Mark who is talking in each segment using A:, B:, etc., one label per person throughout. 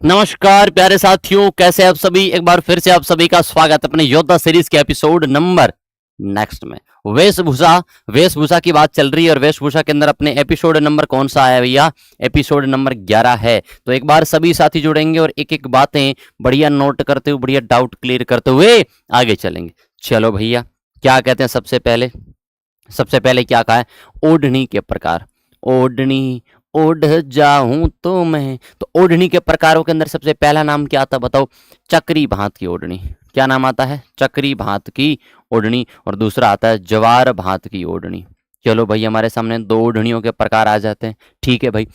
A: नमस्कार प्यारे साथियों, कैसे आप सभी। एक बार फिर से आप सभी का स्वागत अपने योद्धा सीरीज के एपिसोड नंबर नेक्स्ट में। वेशभूषा वेशभूषा की बात चल रही है और वेशभूषा के अंदर अपने एपिसोड नंबर कौन सा है भैया? एपिसोड नंबर 11 है। तो एक बार सभी साथी जुड़ेंगे और एक एक बातें बढ़िया नोट करते हुए, बढ़िया डाउट क्लियर करते हुए आगे चलेंगे। चलो भैया, क्या कहते हैं? सबसे पहले क्या कहा है? ओढ़नी के प्रकार। ओढ़नी ओढ़ जाऊं तो मैं, तो ओढ़नी के प्रकारों के अंदर सबसे पहला नाम क्या आता है बताओ? चक्री भांत की ओढ़नी। क्या नाम आता है? चक्री भांत की ओढ़नी। और दूसरा आता है जवार भांत की ओढ़नी। चलो भाई, हमारे सामने दो ओढ़नियों के प्रकार आ जाते हैं। ठीक है भाई,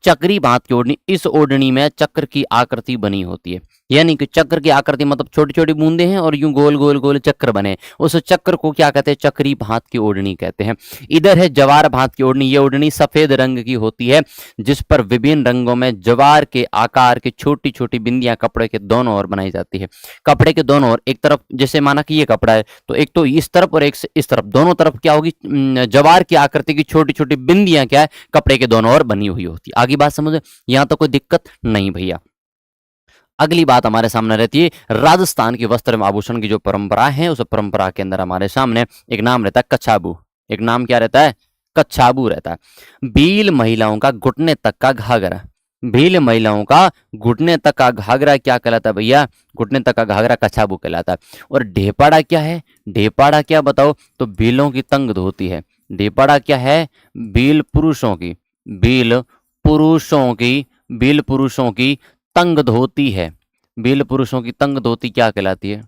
A: चक्री भांत की ओढ़नी, इस ओढ़नी में चक्र की आकृति बनी होती है। यानी कि चक्र की आकृति मतलब छोटी छोटी बूंदे हैं और यूं गोल गोल गोल चक्र बने, उस चक्र को क्या कहते हैं? चक्री भांत की ओढ़नी कहते हैं। इधर है जवार भांत की ओढ़नी। ये ओढ़नी सफेद रंग की होती है, जिस पर विभिन्न रंगों में जवार के आकार की छोटी छोटी बिंदियां कपड़े के दोनों ओर बनाई जाती है। कपड़े के दोनों ओर, एक तरफ जैसे माना कि ये कपड़ा है तो एक तो इस तरफ और एक से इस तरफ, दोनों तरफ क्या होगी? जवार की आकृति की छोटी छोटी बिंदियां क्या है? कपड़े के दोनों ओर बनी हुई होती है। आगे बात समझे? यहां तो कोई दिक्कत नहीं भैया। अगली बात हमारे सामने रहती है राजस्थान की वस्त्र एवं आभूषण की जो परंपरा है, उस परंपरा के अंदर हमारे सामने एक नाम रहता है कच्छाबू। एक नाम क्या रहता है? कच्छाबू रहता है। भील महिलाओं का घुटने तक का घाघरा। भील महिलाओं का घुटने तक का घाघरा क्या कहलाता है भैया? घुटने तक का घाघरा कच्छाबू कहलाता है। और ढेपाड़ा क्या है? ढेपाड़ा क्या बताओ? तो भीलों की तंग धोती है। ढेपाड़ा क्या है? भील पुरुषों की, भील पुरुषों की, भील पुरुषों की तंग धोती है। भील पुरुषों की तंग धोती क्या कहलाती है?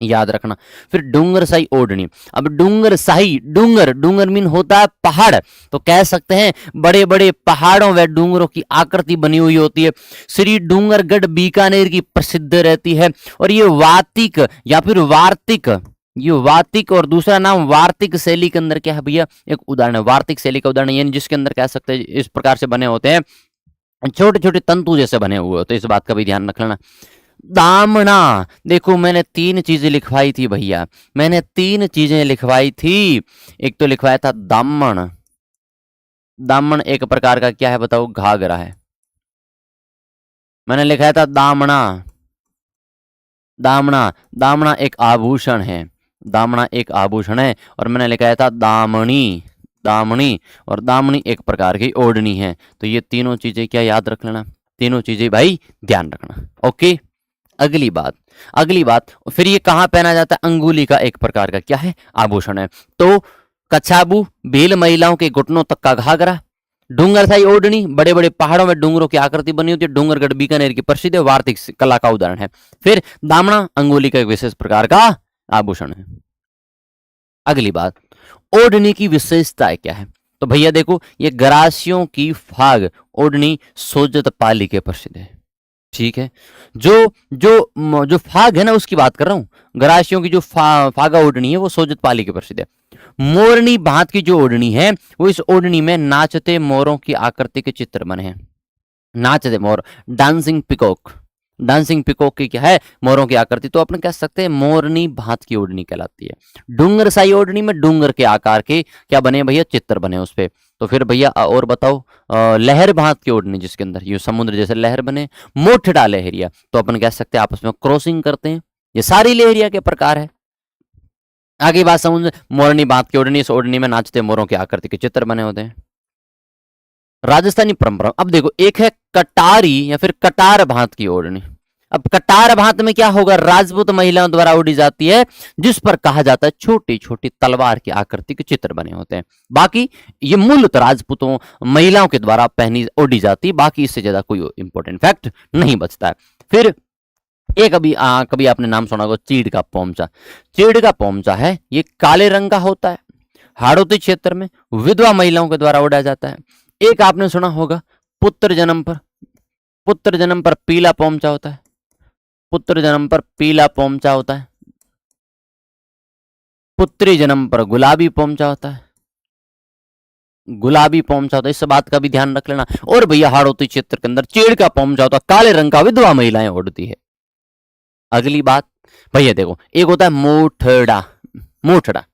A: याद रखना। फिर डूंगर साई ओढ़नी। अब डूंगर साई, डूंगर डूंगर मीन होता है पहाड़, तो कह सकते हैं बड़े बड़े पहाड़ों व डूंगरों की आकृति बनी हुई होती है। श्री डूंगरगढ़ बीकानेर की प्रसिद्ध रहती है। और ये वातिक या फिर वार्तिक, ये वातिक और दूसरा नाम वार्तिक शैली के अंदर क्या है भैया? एक उदाहरण है वार्तिक शैली का उदाहरण, यानी जिसके अंदर कह सकते हैं इस प्रकार से बने होते हैं, छोटे छोटे तंतु जैसे बने हुए होते हैं। इस बात का भी ध्यान रख लेना। दामना, देखो मैंने तीन चीजें लिखवाई थी भैया, मैंने तीन चीजें लिखवाई थी। एक तो लिखवाया था दामन। दामन एक प्रकार का क्या है बताओ? घाघरा है। मैंने लिखाया था दामना। दामना, दामना एक आभूषण है। दामना एक आभूषण है। और मैंने लिखाया था दामनी। दामनी, और दामनी एक प्रकार की ओढ़नी है। तो ये तीनों चीजें क्या याद रख लेना? तीनों चीजें भाई ध्यान रखना। ओके, अगली बात फिर ये कहाँ पहना जाता है? अंगुली का एक प्रकार का क्या है? आभूषण है। तो कच्छाबू, भील महिलाओं के घुटनों तक का घाघरा, डूंगर साई ओढ़नी, बड़े बड़े पहाड़ों में डूंगरों की आकृति बनी होती है। डूंगरगढ़ बीकानेर की प्रसिद्ध वार्तिक कला का उदाहरण है। फिर दामना अंगुली का एक विशेष प्रकार का आभूषण है। अगली बात, ओढ़नी की विशेषताएं क्या है? तो भैया देखो, ये गरासियों की फाग ओढ़नी सोजत पाली के प्रसिद्ध है। ठीक है, जो जो फाग है ना, उसकी बात कर रहा हूं। गरासियों की जो फागा ओढ़नी है वो सोजत पाली के प्रसिद्ध है। मोरनी भांत की जो ओढ़नी है, वो इस ओढ़नी में नाचते मोरों की आकृति के चित्र बने हैं। नाचते मोर, डांसिंग पिकॉक। डांसिंग पिकॉक की क्या है? मोरों की आकृति। तो अपन कह सकते हैं मोरनी भांत की ओढ़नी कहलाती है। डूंगर साई ओढ़नी में डूंगर के आकार के क्या बने भैया? चित्र बने उस पे। तो फिर भैया और बताओ, लहर भांत की ओढ़नी, जिसके अंदर ये समुद्र जैसे लहर बने। मोठड़ा लहरिया, तो अपन कह सकते हैं आपस में क्रॉसिंग करते हैं। ये सारी लहरिया के प्रकार है। आगे बात समझ, मोरनी भांत की ओढ़नी, इस ओढ़नी में नाचते मोरों की आकृति के चित्र बने होते हैं। राजस्थानी परंपरा, अब देखो, एक है कटारी या फिर कटार भांत की ओढ़नी। अब कटार भांत में क्या होगा? राजपूत महिलाओं द्वारा ओढ़ी जाती है, जिस पर कहा जाता है छोटी छोटी तलवार की आकृति के चित्र बने होते हैं। बाकी ये मूलतः राजपूतों महिलाओं के द्वारा पहनी ओढ़ी जाती है। बाकी इससे ज्यादा कोई इंपॉर्टेंट फैक्ट नहीं बचता है। फिर एक कभी आपने नाम सुना होगा चीड़ का पोमचा। चीड़ का पोमचा है, ये काले रंग का होता है। हाड़ौती क्षेत्र में विधवा महिलाओं के द्वारा ओढ़ा जाता है। एक आपने सुना होगा पुत्र जन्म पर, पुत्र जन्म पर पीला पोमचा होता है। पुत्र जन्म पर पीला पोमचा होता है। पुत्री जन्म पर गुलाबी पोमचा होता है। गुलाबी पोमचा होता है, इस बात का भी ध्यान रख लेना। और भैया हाड़ौती क्षेत्र के अंदर चीड़ का पोमचा होता है, काले रंग का, विधवा महिलाएं ओढ़ती है। अगली बात भैया देखो, एक होता है मोठड़ा। मोठड़ा,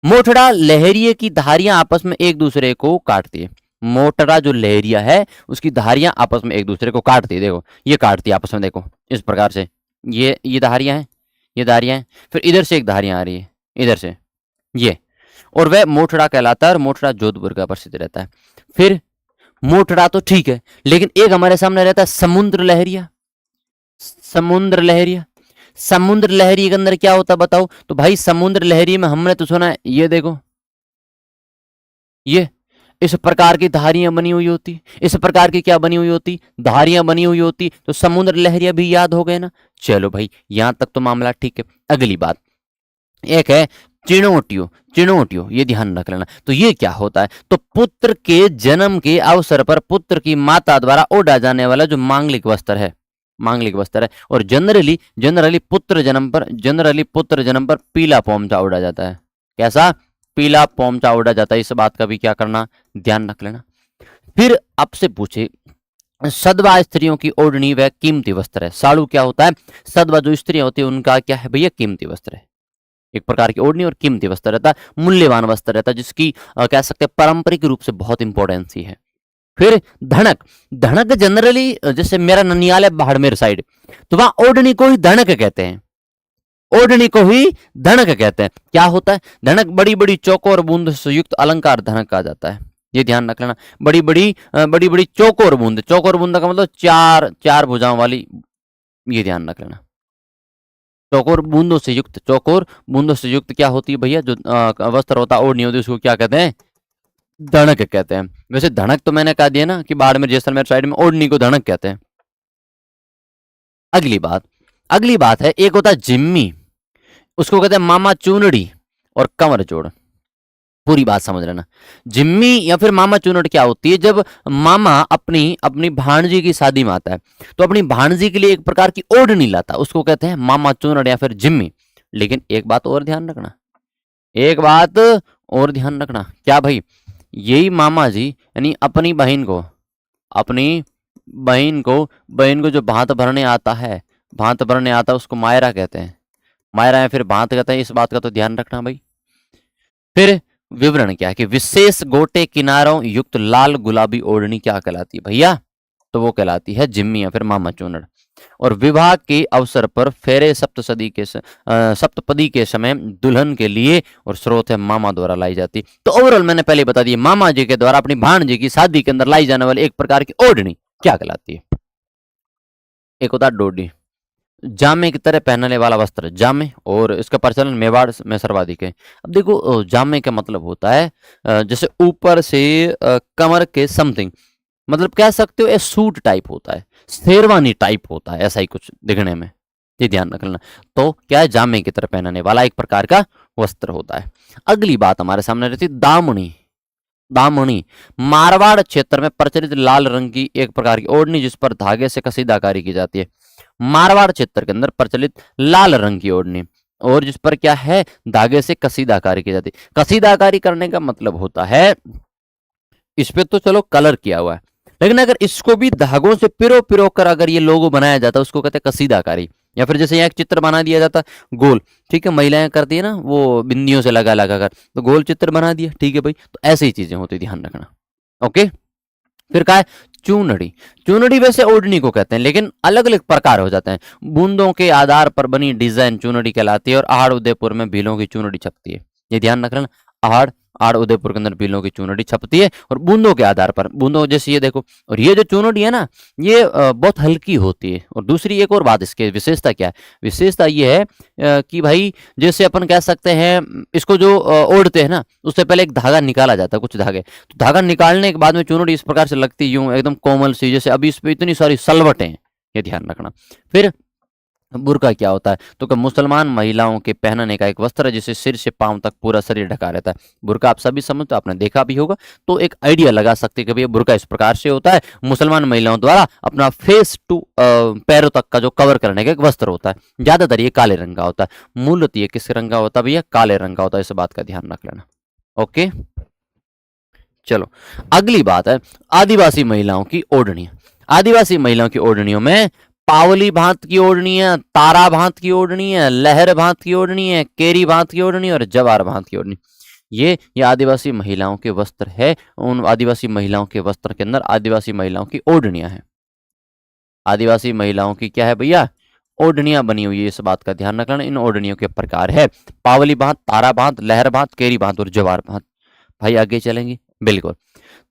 A: मोठड़ा लहरिये की धारियां आपस में एक दूसरे को काटती है। मोटरा जो लहरिया है उसकी धारियां आपस में एक दूसरे को काटती है। देखो ये काटती है आपस में, देखो इस प्रकार से, ये धारियां हैं, ये धारियां हैं, फिर इधर से एक धारियां आ रही है इधर से, ये, और वह मोटड़ा कहलाता है, और मोटड़ा जोधपुर का प्रसिद्ध रहता है। फिर मोटड़ा तो ठीक है, लेकिन एक हमारे सामने रहता है समुद्र लहरिया। समुद्र लहरिया, समुद्र लहरी के अंदर क्या होता बताओ? तो भाई समुद्र लहरी में हमने तो सुना है, ये देखो, ये इस प्रकार की धारियां बनी हुई होती, इस प्रकार की क्या बनी हुई होती? धारियां बनी हुई होती। तो समुद्र लहरिया भी याद हो गए ना। चलो भाई यहां तक तो मामला ठीक है। अगली बात एक है चिणोटियो। चिणोटियो ये ध्यान रख लेना। तो ये क्या होता है? तो पुत्र के जन्म के अवसर पर पुत्र की माता द्वारा ओढ़ा जाने वाला जो मांगलिक वस्त्र है, मांगलिक वस्त्र है। और जनरली जनरली पुत्र जन्म पर पीला पोमचा ओढ़ा जाता है। कैसा? पीला पोमचा ओढ़ा जाता है। इस बात का भी क्या करना, ध्यान रख लेना। फिर आपसे पूछे सदवा स्त्रियों की ओढ़नी वह कीमती वस्त्र है। साड़ू क्या होता है? सदवा जो स्त्रियां होती है उनका क्या है भैया? कीमती वस्त्र है। एक प्रकार की ओढ़नी और कीमती वस्त्र रहता है, मूल्यवान वस्त्र रहता है, जिसकी कह सकते हैं पारंपरिक रूप से बहुत इंपॉर्टेंस है। फिर धनक। धनक जनरली जैसे मेरा ननियाल है बाड़मेर साइड, तो वहां ओढ़नी को ही धनक कहते हैं। ओढ़नी को ही धनक कहते हैं। क्या होता है? धनक बड़ी बड़ी चौकोर बूंद से युक्त अलंकार धनक कहा जाता है। ये ध्यान रख लेना। बड़ी बड़ी चौकोर बूंद, चौकोर बूंद का मतलब चार चार भुजाओं वाली, ये ध्यान रख लेना। चौकोर बूंदों से युक्त, चौकोर बूंदों से युक्त क्या होती है भैया? जो वस्त्र होता है, ओढ़नी होती है, उसको क्या कहते हैं? धनक कहते हैं। वैसे धनक तो मैंने कहा दिया ना कि बाड़मेर जैसलमेर साइड में ओढ़नी को धनक कहते हैं। अगली बात है एक होता है जिम्मी, उसको कहते हैं मामा चूनड़ी और कंवर जोड़। पूरी बात समझ लेना। जिम्मी या फिर मामा चूनड़ क्या होती है? जब मामा अपनी अपनी भांजी की शादी में आता है तो अपनी भांजी के लिए एक प्रकार की ओढ़नी लाता है, उसको कहते हैं मामा चूनड़ या फिर जिम्मी। लेकिन एक बात और ध्यान रखना, एक बात और ध्यान रखना। क्या भाई? यही मामा जी यानी अपनी बहन को, बहन को जो भात भरने आता है, भात भरने आता है, उसको मायरा कहते हैं। मायरा या फिर भात कहते हैं। इस बात का तो ध्यान रखना भाई। फिर विवरण क्या है कि विशेष गोटे किनारों युक्त लाल गुलाबी ओढ़नी क्या कहलाती है भैया? तो वो कहलाती है जिम्मी या फिर मामा चूनड़। और विवाह के अवसर पर फेरे सप्तपदी के समय दुल्हन के लिए और स्रोत है मामा द्वारा लाई जाती। तो ओवरऑल मैंने पहले बता दिया, मामा जी के द्वारा अपनी भाणजी की शादी के अंदर लाई जाने वाली एक प्रकार की ओढ़नी क्या कहलाती है? एक होता है डोडी, जामे की तरह पहनने वाला वस्त्र, जामे, और इसका प्रचलन मेवाड़ में सर्वाधिक है। अब देखो जामे का मतलब होता है जैसे ऊपर से कमर के समथिंग, मतलब कह सकते हो ये सूट टाइप होता है, शेरवानी टाइप होता है, ऐसा ही कुछ दिखने में। ये ध्यान रख लेना। तो क्या है? जामे की तरह पहनने वाला एक प्रकार का वस्त्र होता है। अगली बात हमारे सामने रहती है दामनी। दामनी मारवाड़ क्षेत्र में प्रचलित लाल रंग की एक प्रकार की ओढ़नी जिस पर धागे से कसीदाकारी की जाती है। मारवाड़ क्षेत्र के अंदर प्रचलित लाल रंग की ओढ़नी, और जिस पर क्या है? धागे से कसीदाकारी की जाती है। कसीदाकारी करने का मतलब होता है, इस पे तो चलो कलर किया हुआ है, लेकिन अगर इसको भी धागों से पिरो पिरो कर अगर ये लोगो बनाया जाता है, उसको कहते हैं कसीदाकारी। या फिर जैसे यहाँ एक चित्र बना दिया जाता गोल, ठीक है, महिलाएं करती है ना वो बिंदियों से लगा लगा कर, तो गोल चित्र बना दिया, ठीक है भाई। तो ऐसी ही चीजें होती, ध्यान रखना। ओके। फिर क्या है? चूनड़ी। चूनड़ी वैसे ओढ़नी को कहते हैं, लेकिन अलग अलग प्रकार हो जाते हैं। बूंदों के आधार पर बनी डिजाइन चूनड़ी कहलाती है, और आहड़ उदयपुर में भीलों की चूनड़ी छपती है। ये ध्यान रख लेना। आहड़ उदयपुर के अंदर भीलों की चूनड़ी छपती है, और बूंदों के आधार पर, बूंदों जैसे ये देखो, और ये जो चूनड़ी है ना, ये बहुत हल्की होती है। और दूसरी एक और बात, इसकी विशेषता क्या है? विशेषता ये है कि भाई जैसे अपन कह सकते हैं, इसको जो ओढ़ते हैं ना, उससे पहले एक धागा निकाला जाता है, कुछ धागे, तो धागा निकालने के बाद में चूनड़ी इस प्रकार से लगती यूं एकदम कोमल सी, जैसे अभी इस पे इतनी सारी सलवटें हैं। ये ध्यान रखना। फिर बुर्का क्या होता है? तो कि मुसलमान महिलाओं के पहनने का एक वस्त्र है जिसे सिर से पांव तक पूरा शरीर ढका रहता है। बुर्का आप सभी समझते हो, आपने देखा भी होगा, तो एक आइडिया लगा सकते हैं कि भैया बुर्का इस प्रकार से होता है, मुसलमान महिलाओं द्वारा अपना फेस टू पैरों तक का जो कवर करने का एक वस्त्र होता है। ज्यादातर ये काले रंग का होता है। मूलतः ये किस रंग का होता है भैया? काले रंग का होता है। इस बात का ध्यान रख लेना। ओके, चलो अगली बात है आदिवासी महिलाओं की ओढ़नी। आदिवासी महिलाओं की ओढ़नियों में पावली भांत की ओढ़नी है, तारा भांत की ओढ़नी है, लहर भांत की ओढ़नी है, केरी भांत की ओढ़नी और जवार भांत की ओढ़नी। ये आदिवासी महिलाओं के वस्त्र है। उन आदिवासी महिलाओं के वस्त्र के अंदर आदिवासी महिलाओं की ओढ़नियां हैं। आदिवासी महिलाओं की क्या है भैया, ओढ़नियां बनी हुई है। इस बात का ध्यान रखना। इन ओढ़नियों के प्रकार है पावली बांध, तारा बांध, लहर बांध, केरी बांध और जवार बांध। भाई आगे चलेंगे, बिल्कुल।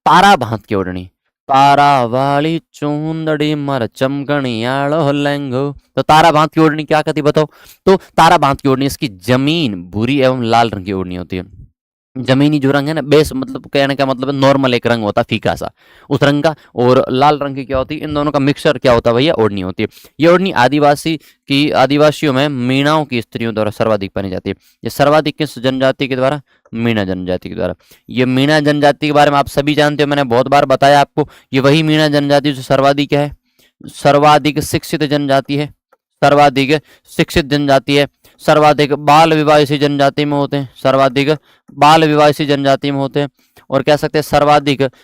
A: तारा बांध की ओढ़नी, तारा वाली चूंदड़ी मर चमकणियालो लहंगो। तो तारा बांध की ओढ़नी क्या कहती बताओ। तो तारा बांध की ओढ़नी, इसकी जमीन भूरी एवं लाल रंग की ओढ़नी होती है। जमीनी जो रंग है ना, बेस मतलब कहने का मतलब है नॉर्मल एक रंग होता है फीका सा, उस रंग का, और लाल रंग की क्या होती है, इन दोनों का मिक्सर क्या होता है भैया, ओढ़नी होती है। ये ओढ़नी आदिवासियों में मीणाओं की स्त्रियों द्वारा सर्वाधिक पहनी जाती है। ये सर्वाधिक किस जनजाति के द्वारा, मीणा जनजाति के द्वारा। ये मीणा जनजाति के बारे में आप सभी जानते हो, मैंने बहुत बार बताया आपको। ये वही मीणा जनजाति जो सर्वाधिक है, सर्वाधिक शिक्षित जनजाति है, सर्वाधिक शिक्षित जनजाति है, सर्वाधिक बाल विवाह इसी जनजाति में होते हैं, सर्वाधिक बाल विवाह इसी जनजाति में होते हैं। और कह सकते हैं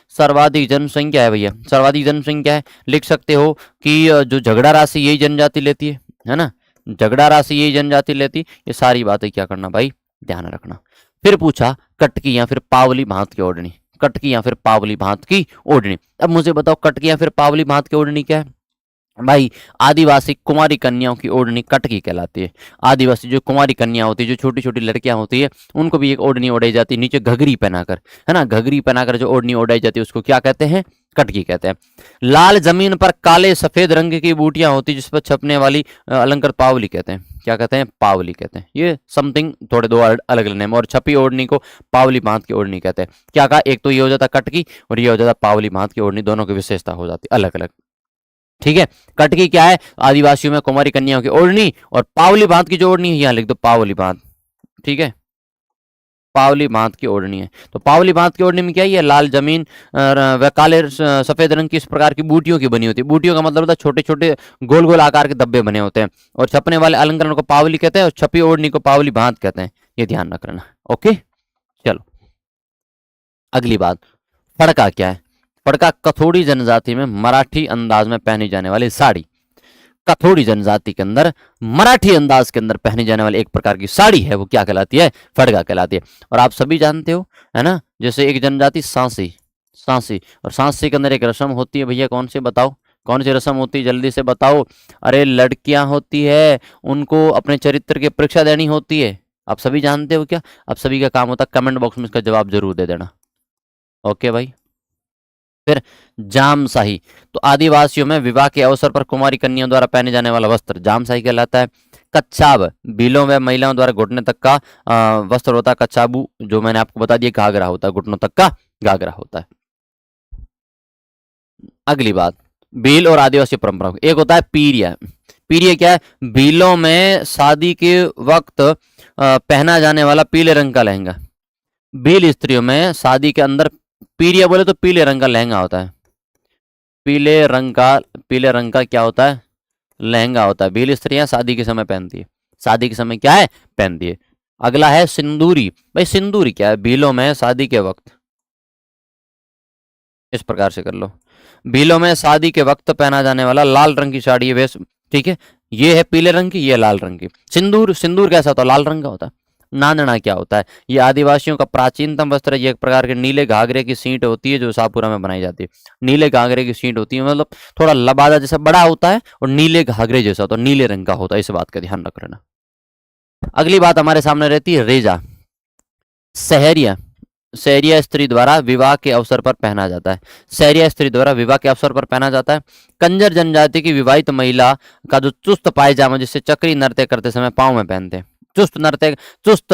A: सर्वाधिक जनसंख्या है भैया, सर्वाधिक जनसंख्या है। लिख सकते हो कि जो झगड़ा राशि यही जनजाति लेती है ना, झगड़ा राशि यही जनजाति लेती। ये सारी बातें क्या करना भाई, ध्यान रखना। फिर पूछा कटकी या फिर पावली भांत की ओढ़नी, कटकी या फिर पावली भांत की ओढ़नी। अब मुझे बताओ कटकी या फिर पावली भांत की ओढ़नी क्या है भाई। आदिवासी कुमारी कन्याओं की ओढ़नी कटकी कहलाती है। आदिवासी जो कुमारी कन्या होती है, जो छोटी छोटी लड़कियां होती है, उनको भी एक ओढ़नी ओढ़ाई जाती है, नीचे घघरी पहनाकर, है ना, घघरी पहनाकर जो ओढ़नी ओढ़ाई जाती है उसको क्या कहते हैं, कटकी कहते हैं। लाल जमीन पर काले सफेद रंग की बूटियां होती जिस पर छपने वाली अलंकृत पावली कहते हैं। क्या कहते हैं, पावली कहते हैं। ये समथिंग थोड़े दो अलग अलग नेम। और छपी ओढ़नी को पावली भांत की ओढ़नी कहते हैं। क्या कहा, एक तो ये हो जाता कटकी और ये हो जाता पावली भांत की ओढ़नी, दोनों की विशेषता हो जाती अलग अलग। ठीक है, कटकी क्या है, आदिवासियों में कुमारी कन्याओं की ओढ़नी। और पावली भांत की जो ओढ़नी है यहाँ लिख दो पावली भांत। ठीक है, पावली भांत की ओढ़नी है। तो पावली भांत की ओढ़नी में क्या है, लाल जमीन व काले सफेद रंग की इस प्रकार की बूटियों की बनी होती है। बूटियों का मतलब होता है छोटे छोटे गोल गोल आकार के धब्बे बने होते हैं। और छपने वाले अलंकरण को पावली कहते हैं और छपी ओढ़नी को पावली भांत कहते हैं। ये ध्यान रखना। ओके, चलो अगली बात, फड़का क्या है। फड़का कथोड़ी जनजाति में मराठी अंदाज में पहनी जाने वाली साड़ी। कथोड़ी जनजाति के अंदर मराठी अंदाज के अंदर पहनी जाने वाली एक प्रकार की साड़ी है, वो क्या कहलाती है, फड़का कहलाती है। और आप सभी जानते हो, है ना, जैसे एक जनजाति सांसी, सांसी, और सांसी के अंदर एक रस्म होती है भैया, कौन सी बताओ, कौन सी रस्म होती है, जल्दी से बताओ। अरे लड़कियां होती है, उनको अपने चरित्र की परीक्षा देनी होती है। आप सभी जानते हो क्या, आप सभी का काम होता है कमेंट बॉक्स में इसका जवाब जरूर दे देना। ओके भाई। फिर जामशाही, तो आदिवासियों में विवाह के अवसर पर कुमारी कन्याओं द्वारा पहने जाने वाला वस्त्र जामशाही कहलाता है। कच्छाब, भीलों व महिलाओं द्वारा घुटने तक का वस्त्र होता है। कच्छाबू जो मैंने आपको बता दिया घाघरा होता है, घुटनों तक का घाघरा होता है। अगली बात, भील और आदिवासी परंपरा, एक होता है पीरिया। पीरिया क्या है, भीलों में शादी के वक्त पहना जाने वाला पीले रंग का लहंगा। भील स्त्रियों में शादी के अंदर, पीरिया बोले तो पीले रंग का लहंगा होता है। पीले रंग का क्या होता है, लहंगा होता है। भील स्त्रियां शादी के समय पहनती है, शादी के समय क्या है, पहनती है। अगला है सिंदूरी। भाई सिंदूरी क्या है, भीलों में शादी के वक्त, इस प्रकार से कर लो, भीलों में शादी के वक्त पहना जाने वाला लाल रंग की साड़ी वेश। ठीक है, ये है पीले रंग की, ये लाल रंग की। सिंदूर, सिंदूर कैसा होता है, लाल रंग का होता है। नांदना क्या होता है, ये आदिवासियों का प्राचीनतम वस्त्र है। ये एक प्रकार के नीले घाघरे की सींट होती है जो शाहपुरा में बनाई जाती है। नीले घाघरे की सींट होती है, मतलब थोड़ा लबादा जैसा बड़ा होता है और नीले घाघरे जैसा होता है, नीले रंग का होता है। इस बात का ध्यान रख लेना। अगली बात हमारे सामने रहती है रेजा। सहरिया, सहरिया स्त्री द्वारा विवाह के अवसर पर पहना जाता है। सहरिया स्त्री द्वारा विवाह के अवसर पर पहना जाता है। कंजर जनजाति की विवाहित महिला का जो चुस्त पायजामा, जिससे चक्री नृत्य करते समय पाँव में पहनते हैं। चुस्त नृत्य, चुस्त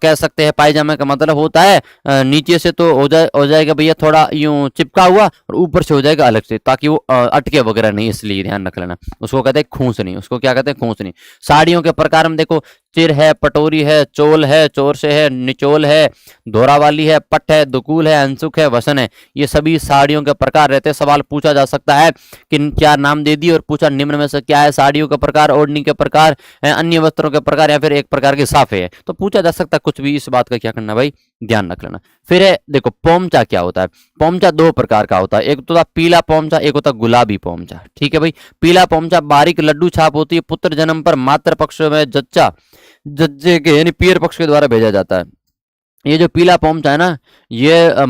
A: कह सकते हैं पायजामे का मतलब होता है नीचे से तो हो जाएगा भैया थोड़ा यूं चिपका हुआ, और ऊपर से हो जाएगा अलग से, ताकि वो अटके वगैरह नहीं, इसलिए ध्यान रख लेना। उसको कहते हैं खूंसनी, उसको क्या कहते हैं, खूंसनी। साड़ियों के प्रकार में देखो, चिर है, पटोरी है, चोल है, चोर से है, निचोल है, धोरा वाली है, पट है, दुकूल है, अंसुक है, वसन है। ये सभी साड़ियों के प्रकार रहते हैं। सवाल पूछा जा सकता है कि क्या नाम दे दी और पूछा निम्न में से क्या है, साड़ियों के प्रकार, ओढ़नी के प्रकार, अन्य वस्त्रों के प्रकार, या फिर एक प्रकार के साफे है। तो पूछा जा सकता है कुछ भी, इस बात का क्या करना भाई, ध्यान रख लेना। फिर है देखो पोमचा क्या होता है। पोमचा दो प्रकार का होता है, एक तो पीला पोमचा, एक होता गुलाबी पोमचा। ठीक है भाई, पीला पोमचा बारीक लड्डू छाप होती है। पुत्र जन्म पर मातृ पक्ष में जच्चा, जज्जे के यानी पियर पक्ष के द्वारा भेजा जाता है। ये जो पीला पोमचा है ना, ये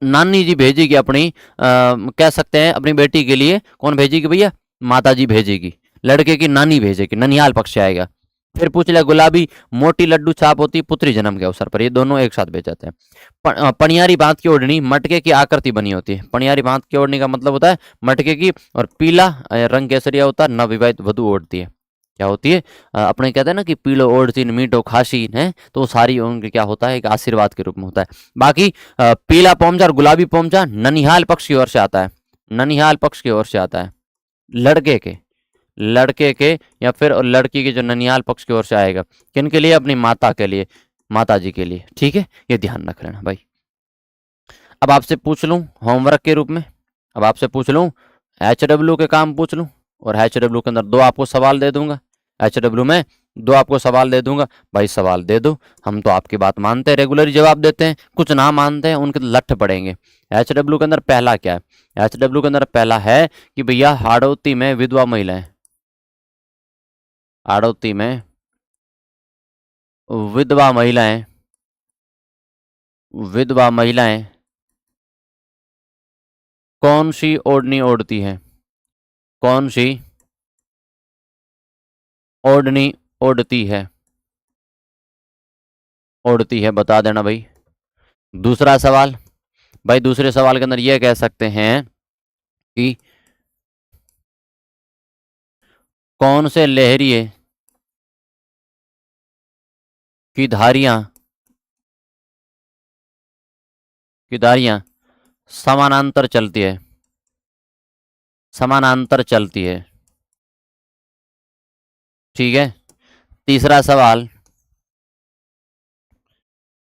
A: नानी जी भेजेगी अपनी, कह सकते हैं अपनी बेटी के लिए। कौन भेजेगी भैया? माता जी भेजेगी। लड़के की नानी भेजेगी, ननिहाल पक्ष से आएगा। फिर पूछ लिया गुलाबी मोटी लड्डू छाप होती पुत्री जन्म के अवसर पर, ये दोनों एक साथ भेज जाते हैं। पनियारी बांध की ओढ़नी मटके की आकृति बनी होती है। पनियारी बांध की ओढ़नी का मतलब होता है मटके की, और पीला रंग केसरिया होता है, नवविवाहित वधु ओढ़ती है। क्या होती है? अपने कहते हैं ना कि पीलो ओढ़तीन मीठो खासीन है, तो सारी उनके क्या होता है, एक आशीर्वाद के रूप में होता है। बाकी पीला पोमचा और गुलाबी पोमचा ननिहाल पक्ष की ओर से आता है। ननिहाल पक्ष की ओर से आता है, लड़के के या फिर लड़की के जो ननिहाल पक्ष की ओर से आएगा। किन के लिए? अपनी माता के लिए, माता जी के लिए। ठीक है, ये ध्यान रख लेना भाई। अब आपसे पूछ लूं होमवर्क के रूप में, अब आपसे पूछ लूं HW के काम पूछ लूं, और HW के अंदर 2 आपको सवाल दे दूंगा। HW में 2 आपको सवाल दे दूंगा। भाई सवाल दे दो, हम तो आपकी बात मानते हैं, रेगुलर जवाब देते हैं। कुछ ना मानते हैं उनके तो लठ पड़ेंगे। HW के अंदर पहला क्या है? HW के अंदर पहला है कि भैया हाड़ौती में विधवा महिलाएं, हाड़ौती में विधवा महिलाएं, विधवा महिलाएं कौन सी ओढ़नी ओढ़ती है? कौन सी ओढ़नी ओढ़ती है? ओढ़ती है, बता देना भाई। दूसरा सवाल, भाई दूसरे सवाल के अंदर यह कह सकते हैं कि कौन से लहरिए की धारियां समानांतर चलती है, समानांतर चलती है। ठीक है। तीसरा सवाल,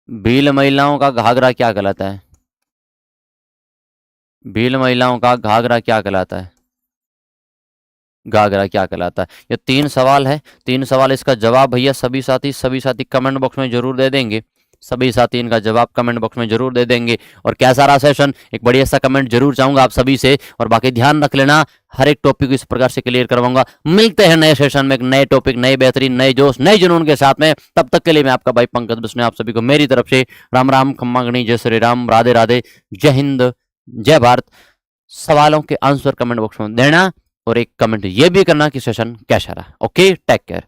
A: भील महिलाओं का घाघरा क्या कहलाता है? भील महिलाओं का घाघरा क्या कहलाता है? घाघरा क्या कहलाता है? ये 3 सवाल है, 3 सवाल, इसका जवाब भैया सभी साथी कमेंट बॉक्स में जरूर दे देंगे। सभी साथी इनका जवाब कमेंट बॉक्स में जरूर दे देंगे। और कैसा रहा सेशन, एक बढ़िया सा कमेंट जरूर चाहूंगा आप सभी से। और बाकी ध्यान रख लेना, हर एक टॉपिक को इस प्रकार से क्लियर करवाऊंगा। मिलते हैं नए सेशन में, एक नए टॉपिक, नए बेहतरीन, नए जोश, नए जुनून के साथ में। तब तक के लिए मैं आपका भाई पंकज बिस्ने आप सभी को मेरी तरफ से राम राम, खम्मा गणी, जय श्री राम, राधे राधे, जय हिंद, जय भारत। सवालों के आंसर कमेंट बॉक्स में देना, और एक कमेंट ये भी करना कि सेशन कैसा रहा। Okay, take care.